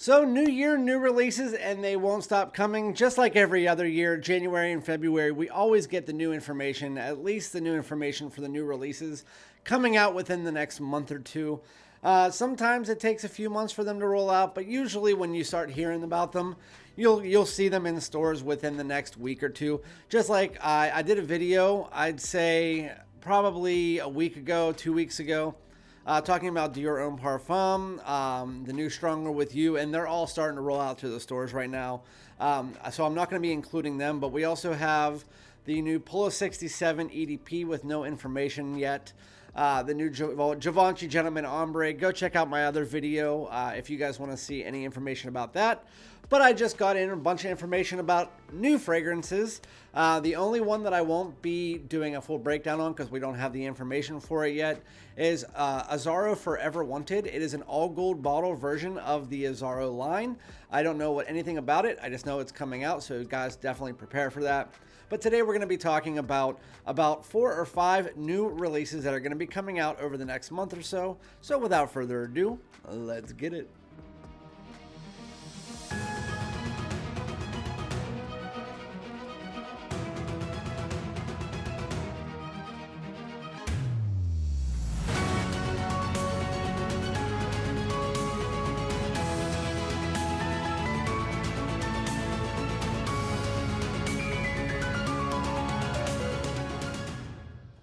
So new year, new releases, and they won't stop coming. Just like every other year, January and February, we always get the new information, at least the new information for the new releases coming out within the next month or two. Sometimes it takes a few months for them to roll out, but usually when you start hearing about them, you'll see them in stores within the next week or two. Just like I did a video, I'd say probably a week ago, 2 weeks ago, talking about Dior Homme Parfum, the new Stronger With You, and they're all starting to roll out to the stores right now. So I'm not going to be including them, but we also have the new Polo 67 EDP with no information yet. The new Givenchy Gentleman Ombre. Go check out my other video if you guys want to see any information about that. But I just got in a bunch of information about new fragrances. The only one that I won't be doing a full breakdown on because we don't have the information for it yet is Azzaro Forever Wanted. It is an all gold bottle version of the Azzaro line. I don't know anything about it. I just know it's coming out, so guys definitely prepare for that. But today we're going to be talking about 4 or 5 new releases that are going to be coming out over the next month or so. So without further ado, let's get it.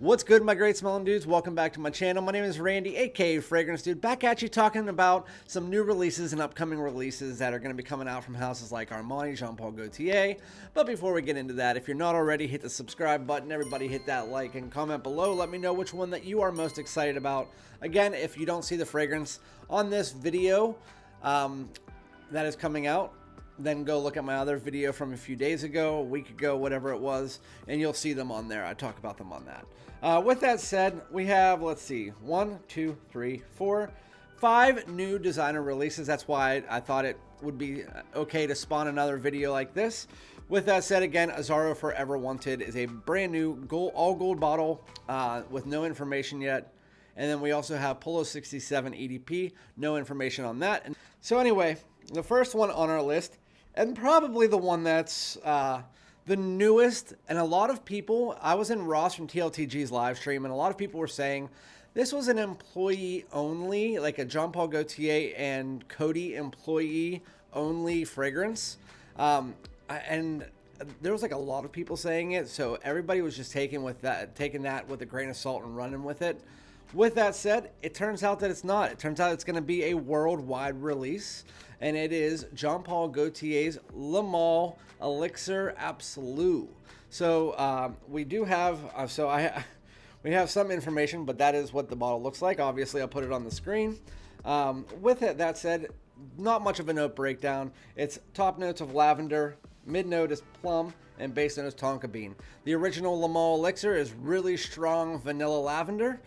What's good, my great smelling dudes? Welcome back to my channel. My name is Randy, aka Fragrance Dude, back at you talking about some new releases and upcoming releases that are going to be coming out from houses like Armani, Paul Gaultier. But before we get into that, if you're not already, hit the subscribe button. Everybody hit that like and comment below. Let me know which one that you are most excited about. Again, if you don't see the fragrance on this video that is coming out, then go look at my other video from a few days ago, a week ago, whatever it was, and you'll see them on there. I talk about them on that. With that said, we have, let's see, 1, 2, 3, 4, 5 new designer releases. That's why I thought it would be okay to spawn another video like this. With that said, again, Azzaro Forever Wanted is a brand new all gold bottle with no information yet. And then we also have Polo 67 EDP, no information on that. And so anyway, the first one on our list, and probably the one that's the newest, and a lot of people, I was in Ross from TLTG's live stream, and a lot of people were saying this was an employee only, like a Paul Gaultier and Cody employee only fragrance. And there was like a lot of people saying it, so everybody was just taking that with a grain of salt and running with it. With that said, it turns out that it's not. It turns out it's going to be a worldwide release, and it is Paul Gaultier's Le Male Elixir Absolu. So we do have, we have some information, but that is what the bottle looks like. Obviously, I'll put it on the screen. With it, that said, not much of a note breakdown. It's top notes of lavender, mid note is plum, and base note is tonka bean. The original Le Male Elixir is really strong vanilla lavender,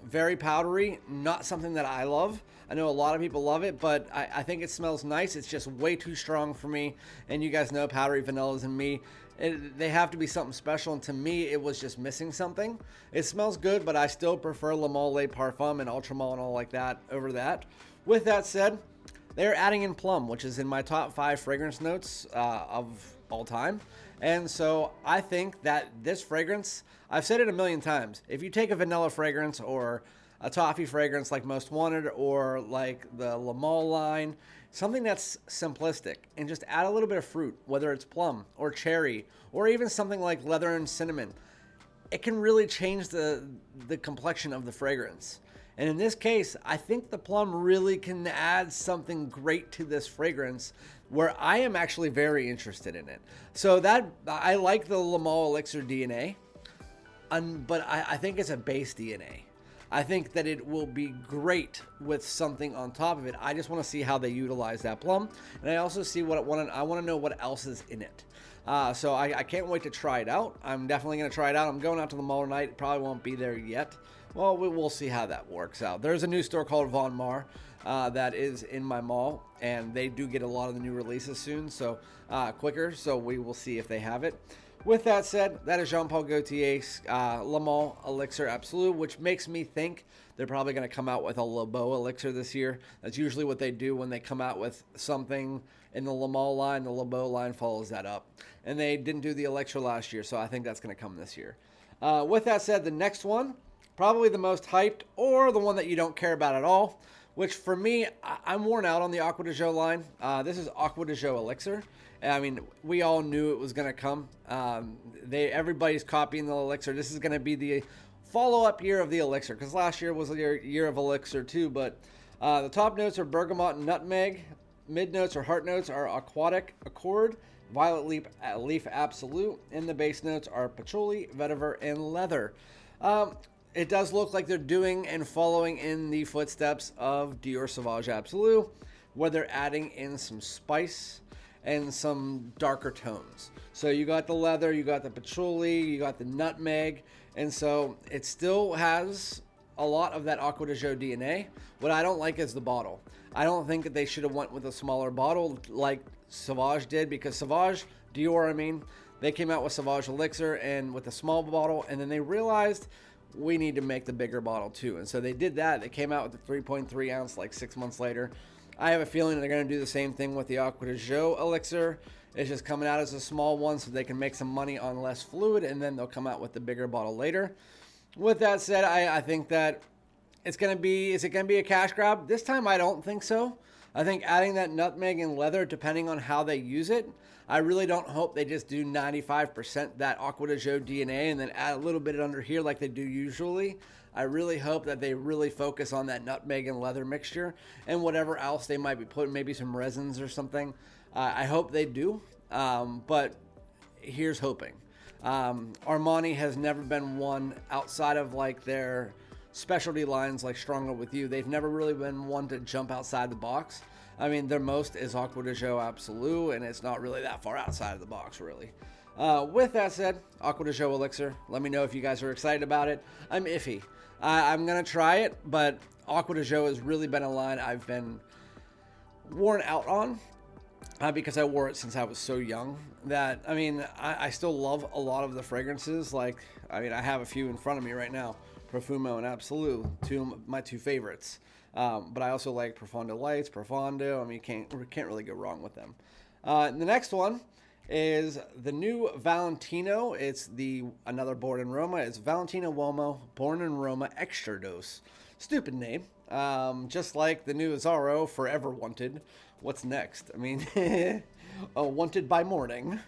very powdery, not something that I love. I know a lot of people love it, but I think it smells nice. It's just way too strong for me, and you guys know powdery vanillas and me. They have to be something special, and to me, it was just missing something. It smells good, but I still prefer Le Male Parfum and Ultramale and all like that over that. With that said, they're adding in plum, which is in my top 5 fragrance notes of all time. And so I think that this fragrance, I've said it a million times, if you take a vanilla fragrance or a toffee fragrance like Most Wanted or like the Le Male line, something that's simplistic, and just add a little bit of fruit, whether it's plum or cherry or even something like leather and cinnamon, it can really change the complexion of the fragrance. And in this case, I think the plum really can add something great to this fragrance where I am actually very interested in it. So that I like the Le Male Elixir DNA, but I think it's a base DNA. I think that it will be great with something on top of it. I just want to see how they utilize that plum. And I also see I want to know what else is in it. So I can't wait to try it out. I'm definitely going to try it out. I'm going out to the mall tonight. Probably won't be there yet. Well, we'll see how that works out. There's a new store called Von Mar that is in my mall, and they do get a lot of the new releases soon, so quicker. So we will see if they have it. With that said, that is Paul Gaultier's Le Mans Elixir Absolu, which makes me think they're probably going to come out with a Le Beau Elixir this year. That's usually what they do when they come out with something in the Le Mans line. The Le Beau line follows that up. And they didn't do the Elixir last year, so I think that's going to come this year. With that said, the next one, probably the most hyped, or the one that you don't care about at all, which for me, I'm worn out on the Acqua Di Gio line. This is Acqua Di Gio Elixir. I mean, we all knew it was going to come. Everybody's copying the Elixir. This is going to be the follow-up year of the Elixir, because last year was the year of Elixir too. But the top notes are bergamot and nutmeg. Mid notes or heart notes are aquatic accord, violet leaf absolute, and the base notes are patchouli, vetiver, and leather. It does look like they're doing and following in the footsteps of Dior Sauvage Absolu, where they're adding in some spice and some darker tones. So you got the leather, you got the patchouli, you got the nutmeg, and so it still has a lot of that Acqua Di Gio DNA. What I don't like is the bottle. I don't think that they should have went with a smaller bottle like Sauvage did, because Sauvage, Dior, they came out with Sauvage Elixir and with a small bottle, and then they realized we need to make the bigger bottle too. And so they did that. They came out with the 3.3 ounce like 6 months later. I have a feeling they're going to do the same thing with the Acqua Di Gio Elixir. It's just coming out as a small one so they can make some money on less fluid, and then they'll come out with the bigger bottle later. With that said, I think that is it going to be a cash grab? This time I don't think so. I think adding that nutmeg and leather, depending on how they use it, I really don't hope they just do 95% that Acqua Di Gio DNA and then add a little bit under here like they do usually. I really hope that they really focus on that nutmeg and leather mixture and whatever else they might be putting, maybe some resins or something. I hope they do, but here's hoping. Armani has never been one outside of like their specialty lines like Stronger With You. They've never really been one to jump outside the box. Their most is Acqua Di Gio Absolu, and it's not really that far outside of the box, really. With that said, Acqua Di Gio Elixir. Let me know if you guys are excited about it. I'm iffy. I'm going to try it, but Acqua Di Gio has really been a line I've been worn out on because I wore it since I was so young that, I still love a lot of the fragrances. I have a few in front of me right now. Profumo and Absolu, my two favorites. But I also like Profondo Lights, Profondo. You can't really go wrong with them. The next one is the new Valentino. It's another Born in Roma. It's Valentino Uomo Born in Roma Extra Dose. Stupid name. Just like the new Azzaro, Forever Wanted. What's next? Wanted by Morning.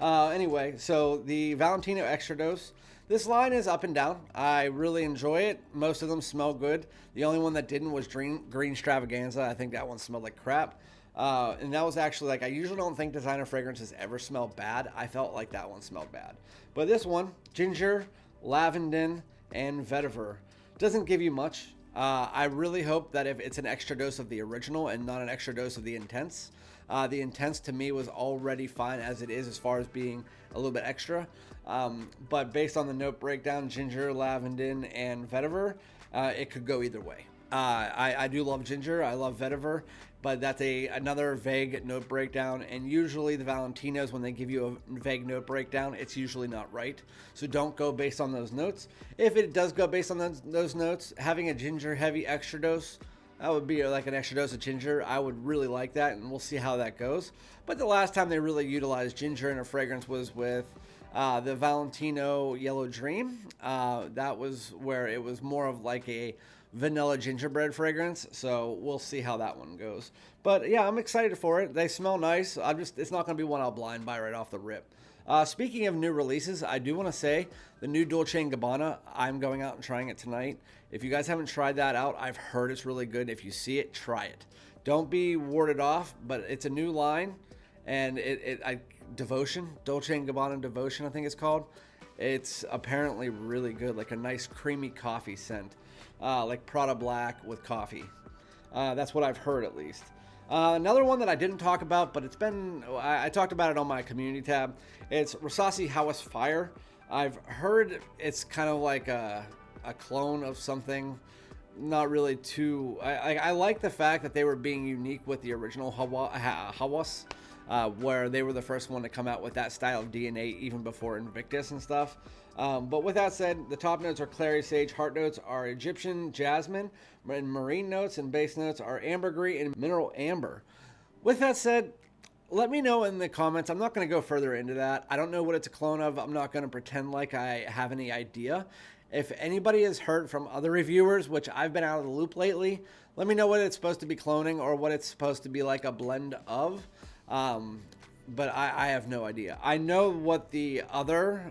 Anyway, so the Valentino Extra Dose. This line is up and down. I really enjoy it. Most of them smell good. The only one that didn't was Green Extravaganza. I think that one smelled like crap. And that was actually I usually don't think designer fragrances ever smell bad. I felt like that one smelled bad. But this one, ginger, lavender, and vetiver, doesn't give you much. I really hope that if it's an extra dose of the original and not an extra dose of the intense. The intense to me was already fine as it is as far as being a little bit extra. But based on the note breakdown, ginger, lavender, and vetiver, it could go either way. I do love ginger. I love vetiver, but that's another vague note breakdown. And usually the Valentinos, when they give you a vague note breakdown, it's usually not right. So don't go based on those notes. If it does go based on those notes, having a ginger heavy extra dose, that would be like an extra dose of ginger. I would really like that, and we'll see how that goes. But the last time they really utilized ginger in a fragrance was with the Valentino Yellow Dream. That was where it was more of like a vanilla gingerbread fragrance, so we'll see how that one goes. But yeah, I'm excited for it. They smell nice. It's not going to be one I'll blind buy right off the rip. Speaking of new releases, I do want to say the new Dolce & Gabbana, I'm going out and trying it tonight. If you guys haven't tried that out, I've heard it's really good. If you see it, try it. Don't be warded off, but it's a new line, and Devotion, Dolce & Gabbana Devotion, I think it's called. It's apparently really good, like a nice creamy coffee scent, like Prada Black with coffee. That's what I've heard at least. Another one that I didn't talk about, but I talked about it on my community tab. It's Rasasi Hawas Fire. I've heard it's kind of like a clone of something not really too. I like the fact that they were being unique with the original Hawas, where they were the first one to come out with that style of DNA even before Invictus and stuff. But with that said, the top notes are clary sage, heart notes are Egyptian jasmine, and marine notes and base notes are ambergris and mineral amber. With that said, let me know in the comments. I'm not going to go further into that. I don't know what it's a clone of. I'm not going to pretend like I have any idea. If anybody has heard from other reviewers, which I've been out of the loop lately, let me know what it's supposed to be cloning or what it's supposed to be like a blend of. But I have no idea. I know what the other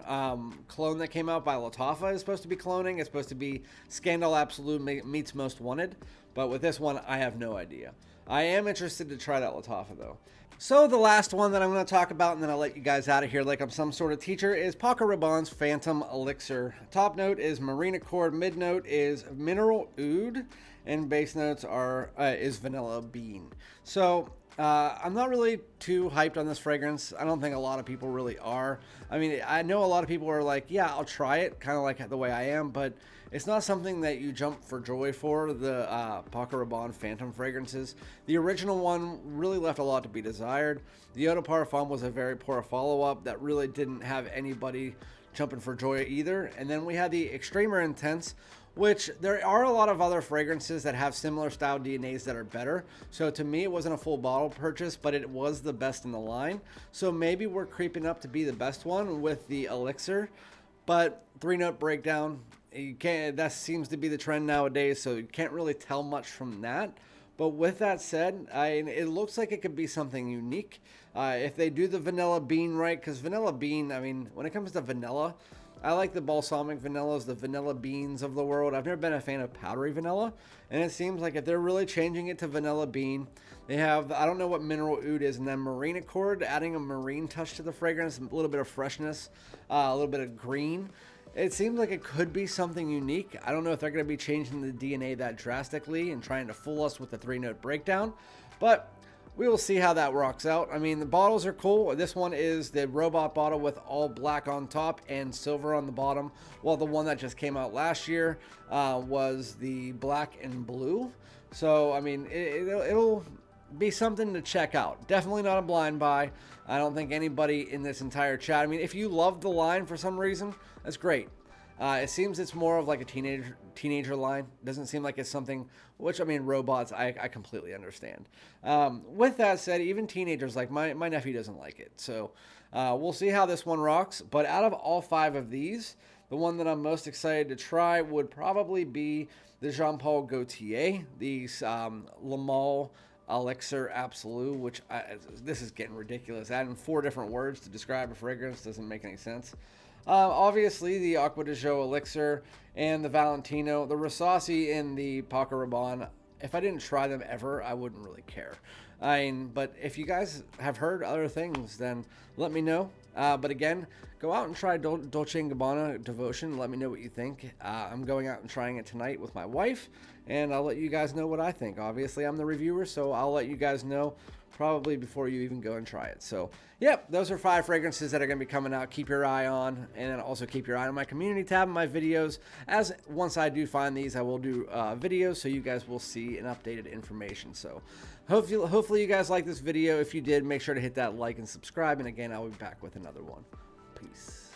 clone that came out by Latafa is supposed to be cloning. It's supposed to be Scandal Absolu meets Most Wanted. But with this one, I have no idea. I am interested to try that Latafa, though. So the last one that I'm going to talk about, and then I'll let you guys out of here like I'm some sort of teacher, is Paco Rabanne's Phantom Elixir. Top note is Marine Accord, mid note is Mineral Oud, and base notes are is Vanilla Bean. So I'm not really too hyped on this fragrance. I don't think a lot of people really are. I mean, I know a lot of people are like, yeah, I'll try it, kind of like the way I am, but it's not something that you jump for joy for, the Paco Rabanne Phantom fragrances. The original one really left a lot to be desired. The Eau de Parfum was a very poor follow-up that really didn't have anybody jumping for joy either. And then we had the Extremer Intense, which there are a lot of other fragrances that have similar style DNAs that are better. So to me, it wasn't a full bottle purchase, but it was the best in the line. So maybe we're creeping up to be the best one with the Elixir. But 3-note breakdown, you can't, that seems to be the trend nowadays, so you can't really tell much from that. But with that said, it looks like it could be something unique. If they do the vanilla bean right, because vanilla bean, I mean, when it comes to vanilla, I like the balsamic vanillas, the vanilla beans of the world. I've never been a fan of powdery vanilla, and it seems like if they're really changing it to vanilla bean, they have, I don't know what Mineral Oud is, and then Marine Accord, adding a marine touch to the fragrance, a little bit of freshness, a little bit of green. It seems like it could be something unique. I don't know if they're going to be changing the DNA that drastically and trying to fool us with the 3-note breakdown, but we will see how that rocks out. I mean, the bottles are cool. This one is the robot bottle with all black on top and silver on the bottom, while the one that just came out last year was the black and blue. So, I mean, it'll be something to check out. Definitely not a blind buy. I don't think anybody in this entire chat, I mean, if you love the line for some reason, that's great. It seems it's more of like a teenager line. Doesn't seem like it's something, which, I mean, robots, I completely understand. With that said, even teenagers, like my nephew doesn't like it. So we'll see how this one rocks. But out of all 5 of these, the one that I'm most excited to try would probably be the Paul Gaultier, the Le Male Elixir Absolu, which this is getting ridiculous. Adding 4 different words to describe a fragrance doesn't make any sense. Obviously, the Acqua Di Gio Elixir and the Valentino, the Rasasi and the Paco Rabanne. If I didn't try them ever, I wouldn't really care. I mean, but if you guys have heard other things, then let me know. But again, go out and try Dolce & Gabbana Devotion. Let me know what you think. I'm going out and trying it tonight with my wife, and I'll let you guys know what I think. Obviously, I'm the reviewer, so I'll let you guys know probably before you even go and try it. So, yep, those are 5 fragrances that are going to be coming out. Keep your eye on, and then also keep your eye on my community tab and my videos. As once I do find these, I will do videos, so you guys will see an updated information. So, hopefully you guys like this video. If you did, make sure to hit that like and subscribe. And again, I'll be back with another one. Peace.